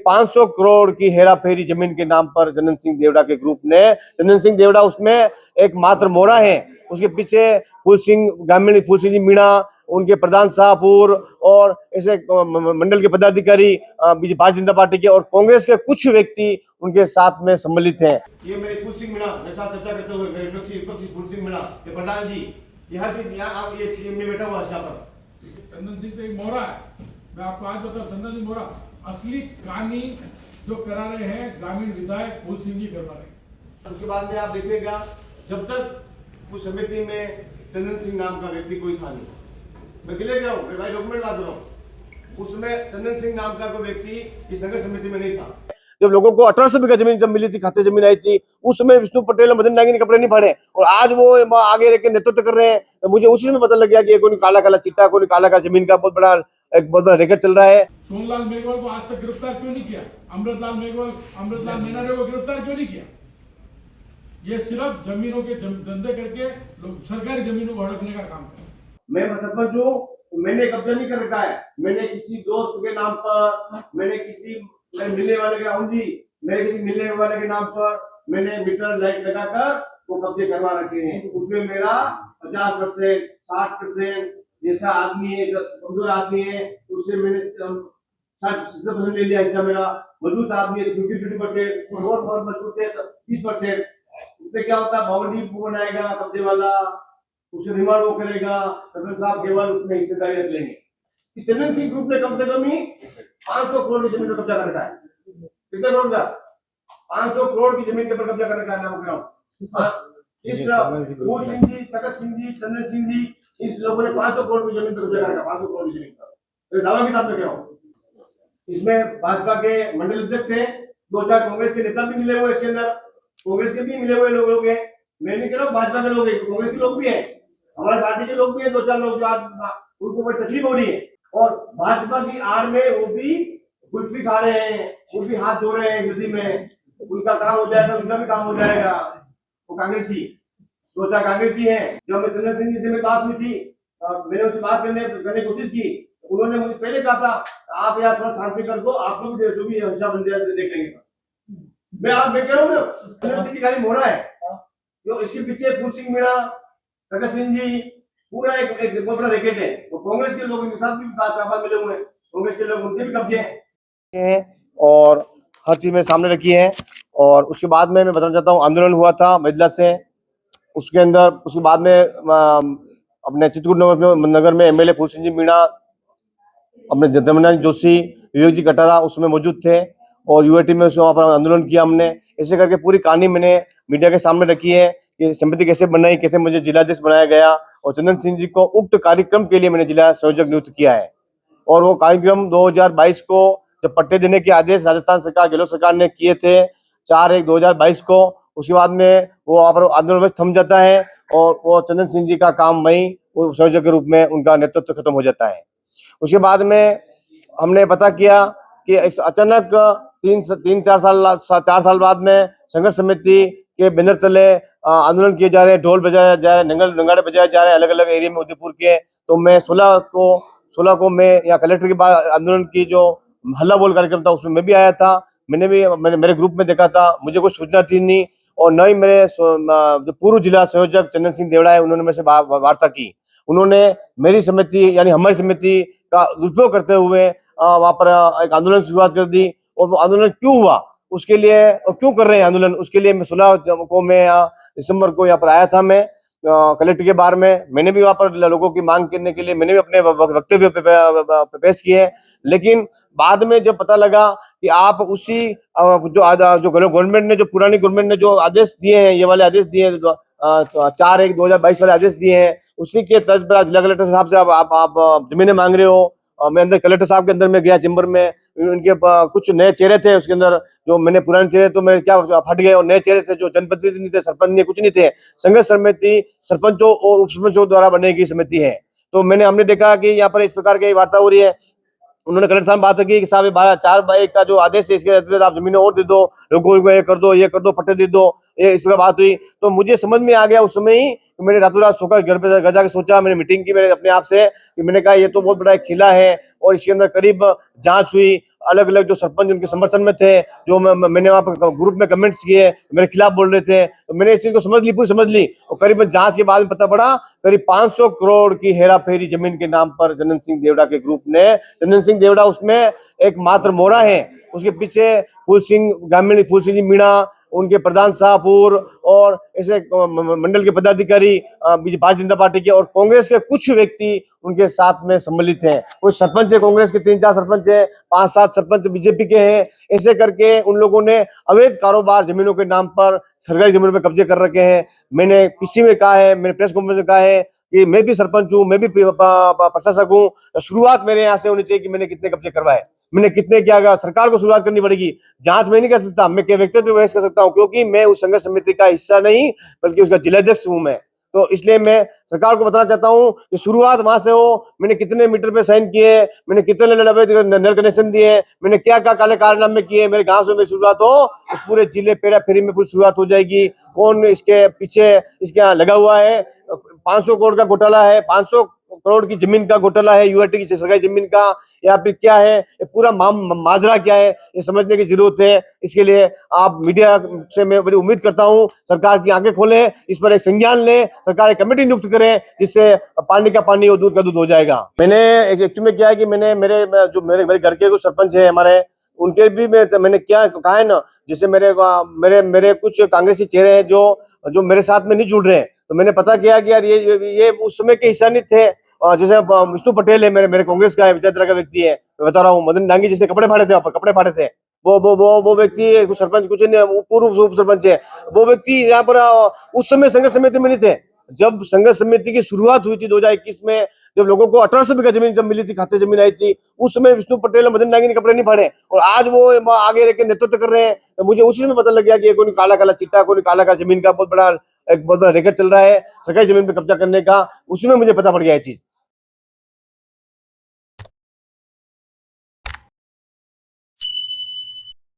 500 करोड़ की हेरा फेरी जमीन के नाम पर चंदन सिंह देवड़ा के ग्रुप ने, चंदन सिंह देवड़ा उसमें एक मात्र मोहरा है, उसके पीछे फूल सिंह ग्रामीण, फूल सिंह जी मीणा, उनके प्रधान शाहपुर और ऐसे मंडल के पदाधिकारी भारतीय जनता पार्टी के और कांग्रेस के कुछ व्यक्ति उनके साथ में सम्मिलित हैं। ये मेरे फूल सिंह मीणा मेरे साथ चर्चा करते हुए, मेरे विपक्षी फूल सिंह मीणा, ये प्रधान जी, ये हर चीज यहाँ आप ये मैं बैठा हुआ यहाँ पर। चंदन सिंह तो एक मोहरा है। मैं आपको आज बताऊं, चंदन सिंह मोहरा असली कहानी जो करा रहे हैं ग्रामीण विधायक फूल सिंह जी करवा रहे हैं। उसके बाद में आप देखिएगा, जब तक उस समिति में चंदन सिंह नाम का व्यक्ति कोई था नहीं, मैं क्लियर कर रहा हूँ, भाई डॉक्यूमेंट बात कर रहा हूँ, उसमें चंदन सिंह नाम का कोई व्यक्ति इस संघर्ष समिति में नहीं था। जब लोगों को 1800 बीघा जमीन जब मिली थी, खाते जमीन आई थी, उस समय विष्णु पटेल और मदन नागी ने कपड़े नहीं फाड़े और आज वो आगे रह के नेतृत्व कर रहे हैं। तो मुझे उसी में पता लग गया कि कोई काला काला चिट्टा, कोई काला काला जमीन का बहुत बड़ा रेकर्ड चल रहा है। सोनलाल मेघवाल को आज तक गिरफ्तार क्यों नहीं किया? अमृतलाल मीनारे को गिरफ्तार क्यों नहीं किया? ये सिर्फ जमीनों के धंधे करके सरकारी जमीनों को हड़पने का काम है। मैं सरपंच हूँ, मैंने कब्जा नहीं कर रखा है, मैंने किसी दोस्त के नाम पर, मैंने किसी मिलने वाले के राहुल जी, मेरे किसी मिलने वाले के नाम पर मैंने मीटर लाइट लगाकर वो कब्जे करवा रखे हैं। उसमें मेरा 50%, 60% जैसा आदमी है, कमजोर आदमी है, उससे मैंने 60% ले लिया हिस्सा। मेरा मजबूत आदमी है 50% और बहुत मजबूत है 30%। उससे क्या होता है, बाउंड्री बनाएगा कब्जे वाला, उसे रिमांड वो करेगा, सरपंच साहब केवल उसमें हिस्सेदारी रख लेंगे। चंदन सिंह ग्रुप ने कम से कम ही 500 करोड़ की जमीन पर कब्जा कर रखा है। कितने करोड़ का? 500 करोड़ की जमीन के ऊपर कब्जा कर रखा है। मैं आपको कह रहा हूं, इस फूल सिंह जी, तखत सिंह जी, चंदन सिंह जी, इस लोगों ने 500 करोड़ की जमीन पर कब्जा कर रखा है। 500 करोड़ की जमीन पर दावा के साथ में कह रहा हूं। इसमें भाजपा के मंडल अध्यक्ष हैं, 2-4 कांग्रेस के नेता भी मिले हुए, इसके अंदर कांग्रेस के भी मिले हुए लोग हैं। मैं नहीं कह रहा हूँ भाजपा के लोग हैं, कांग्रेस के लोग भी हैं, हमारी पार्टी के लोग भी हैं, 2-4 लोग जो आज उनको बड़ी तकलीफ हो रही है और भाजपा की आड़ में वो भी कुल्फी खा रहे हैं, वो भी हाथ धो रहे हैं नदी में। उनका काम हो जाएगा, उनका भी काम हो जाएगा। वो कांग्रेसी 2-4 कांग्रेसी हैं। जब मैं चंदन सिंह जी से बात हुई थी, मैंने उनसे बात करने की कोशिश की, उन्होंने मुझे पहले कहा था आप यार थोड़ा शांति कर दो, आप लोग जो भी हिस्सा बन जाए देख लेंगे। मैं कह रहा हूँ ना, चंदन सिंह की खाली मोहरा है, जो इसके पीछे फूल सिंह मीणा, तखत सिंह जी, पूरा एक बहुत बड़ा रैकेट है। तो कांग्रेस के लोग इनके साथ भी बात मिले हुए हैं, कांग्रेस के लोग उनके भी कब्जे हैं और हर चीज में सामने रखी है। और उसके बाद में मैं बताना चाहता हूँ, आंदोलन हुआ था महिला से, उसके अंदर उसके बाद में अपने चित्रकूट नगर में एमएलए फूल सिंह जी मीणा, अपने जमुनाजी जोशी, विवेक जी कटारा उसमें मौजूद थे और यूएटी में वहाँ पर आंदोलन किया हमने। ऐसे करके पूरी कहानी मैंने मीडिया के सामने रखी है कि समिति कैसे बनाई, कैसे मुझे जिलाध्यक्ष बनाया गया और चंदन सिंह जी को उक्त कार्यक्रम के लिए मैंने जिला संयोजक नियुक्त किया है। और वो कार्यक्रम 2022 को जब पट्टे देने के आदेश राजस्थान सरकार, गहलोत सरकार ने किए थे 4/1/2022 को, उसके बाद में वो वहाँ पर आंदोलन थम जाता है और वो चंदन सिंह जी का काम वहीं संयोजक के रूप में उनका नेतृत्व खत्म हो जाता है। उसके बाद में हमने पता किया कि अचानक 4 साल बाद में संघर्ष समिति के बैनर तले आंदोलन किए जा रहे हैं, ढोल बजाया जा रहा है, नगाड़े बजाए जा रहे हैं अलग अलग एरिया में उदयपुर के। तो मैं 16 को मैं यहाँ कलेक्टर के बाद आंदोलन की जो हल्ला बोल कार्यक्रम था उसमें मैं भी आया था। मैंने मेरे ग्रुप में देखा था, मुझे कोई सूचना थी नहीं और न ही मेरे जो पूर्व जिला संयोजक चंदन सिंह देवड़ा है उन्होंने मेरे से वार्ता की। उन्होंने मेरी समिति यानी हमारी समिति का दुरुपयोग करते हुए वहां पर एक आंदोलन की शुरुआत कर दी। और वो आंदोलन क्यों हुआ उसके लिए और क्यों कर रहे हैं आंदोलन, उसके लिए मैं 16 को मैं दिसंबर को यहाँ पर आया था। मैं कलेक्टर के बार में मैंने भी वहां पर लोगों की मांग करने के लिए मैंने भी अपने वक्तव्य पेश किए। लेकिन बाद में जब पता लगा कि आप उसी जो गवर्नमेंट ने, जो पुरानी गवर्नमेंट ने जो आदेश दिए हैं, ये वाले आदेश दिए हैं, 4/1/2022 वाले आदेश दिए हैं, उसी के तर्ज पर जिला कलेक्टर साहब से आप जमीनें मांग रहे हो। मैं अंदर कलेक्टर साहब के अंदर में गया चैम्बर में, उनके कुछ नए चेहरे थे उसके अंदर, जो मैंने पुराने चेहरे तो मेरे क्या फट गए और नए चेहरे थे जो जनप्रतिनिधि नहीं थे, सरपंच नहीं, कुछ नहीं थे। संघर्ष समिति सरपंचों और उप सरपंचों द्वारा बनाई समिति है। तो हमने देखा कि यहाँ पर इस प्रकार की वार्ता हो रही है। उन्होंने कलेक्टर साहब बात की कि साहब 4/1 का जो आदेश है इसके अंतर्गत आप जमीनें और दे दो, लोगों को ये कर दो, पट्टे दे दो, ये इस प्रकार बात हुई। तो मुझे समझ में आ गया उस समय ही, मैंने रातों रात सोकर घर पे घर जाके सोचा, मैंने मीटिंग की मैंने अपने आप से कि मैंने कहा ये तो बहुत बड़ा एक किला है और इसके अंदर करीब जांच हुई, अलग अलग जो सरपंच उनके समर्थन में थे, जो मैंने वहां पर ग्रुप में कमेंट्स किए, मेरे खिलाफ बोल रहे थे, तो मैंने इस चीज को समझ ली, पूरी समझ ली। और करीबन जांच के बाद में पता पड़ा करीब 500 करोड़ की हेरा फेरी जमीन के नाम पर जनन सिंह देवड़ा के ग्रुप ने। जनन सिंह देवड़ा उसमें एक मात्र मोहरा है, उसके पीछे फूल सिंह ग्रामीण, फूल सिंह जी मीणा, उनके प्रधान शाहपुर और ऐसे मंडल के पदाधिकारी भारतीय जनता पार्टी के और कांग्रेस के कुछ व्यक्ति उनके साथ में सम्मिलित हैं। कुछ सरपंच है कांग्रेस के, 3-4 सरपंच है, 5-7 सरपंच बीजेपी के हैं। ऐसे करके उन लोगों ने अवैध कारोबार जमीनों के नाम पर सरकारी जमीनों पर कब्जे कर रखे हैं। मैंने किसी में कहा है, मैंने प्रेस कॉन्फ्रेंस में कहा है कि मैं भी सरपंच हूँ, मैं भी प्रशासक हूँ। शुरुआत मेरे यहाँ से होनी चाहिए कि मैंने कितने कब्जे करवाए, मैंने कितने क्या। सरकार को शुरुआत करनी पड़ेगी, जांच मैं नहीं कर सकता, मैं व्यक्तिगत बहस कर सकता हूं, क्योंकि मैं उस संघर्ष समिति का हिस्सा नहीं बल्कि उसका जिलाध्यक्ष हूं मैं। तो इसलिए मैं सरकार को बताना चाहता हूं कि शुरुआत वहां से हो, मैंने कितने मीटर पे साइन किए, मैंने कितने नल कनेक्शन दिए, मैंने क्या क्या काले कारनामे किए, मेरे गांव से मेरी शुरुआत हो तो पूरे जिले पेरा फेरी में पूरी शुरुआत हो जाएगी। कौन इसके पीछे इसके यहाँ लगा हुआ है, 500 करोड़ का घोटाला है, 500 करोड़ की जमीन का घोटाला है, यूआरटी की सरकारी जमीन का, या फिर क्या है, ये पूरा माजरा क्या है, ये समझने की जरूरत है। इसके लिए आप मीडिया से मैं बड़ी उम्मीद करता हूं सरकार की आंखें खोलें, इस पर एक संज्ञान लें, सरकार एक कमेटी नियुक्त करे जिससे पानी का पानी और दूध का दूध हो जाएगा। मैंने एक्चुअली क्या है कि मैंने मेरे घर के कुछ सरपंच है हमारे, उनके भी मैंने क्या कहा है ना, जैसे मेरे कुछ कांग्रेसी चेहरे हैं जो मेरे साथ में नहीं जुड़ रहे हैं, तो मैंने पता किया कि यार ये उस समय के हिस्सा नहीं थे। जैसे विष्णु पटेल है, मेरे कांग्रेस का है, विचारधारा का व्यक्ति है, मैं बता रहा हूँ। मदन डांगी जिसने कपड़े फाड़े थे, कपड़े फाड़े थे, वो व्यक्ति कुछ सरपंच, कुछ पूर्व उप सरपंच है, वो व्यक्ति यहाँ पर उस समय संघर्ष समिति में नहीं थे। जब संघर्ष समिति की शुरुआत हुई थी 2021 में, जब लोगों को 1800 बीघा जमीन जब मिली थी, खाते जमीन आई थी, उस समय विष्णु पटेल और मदन डांगी ने कपड़े नहीं फाड़े, और आज वो आगे रह के नेतृत्व कर रहे हैं। तो मुझे उसी समय पता लग गया कि कोई काला काला चिट्टा, कोई काला काला जमीन का बहुत बड़ा रेकर्ड चल रहा है, सरकारी जमीन पे कब्जा करने का। उसी में मुझे पता पड़ गया ये चीज।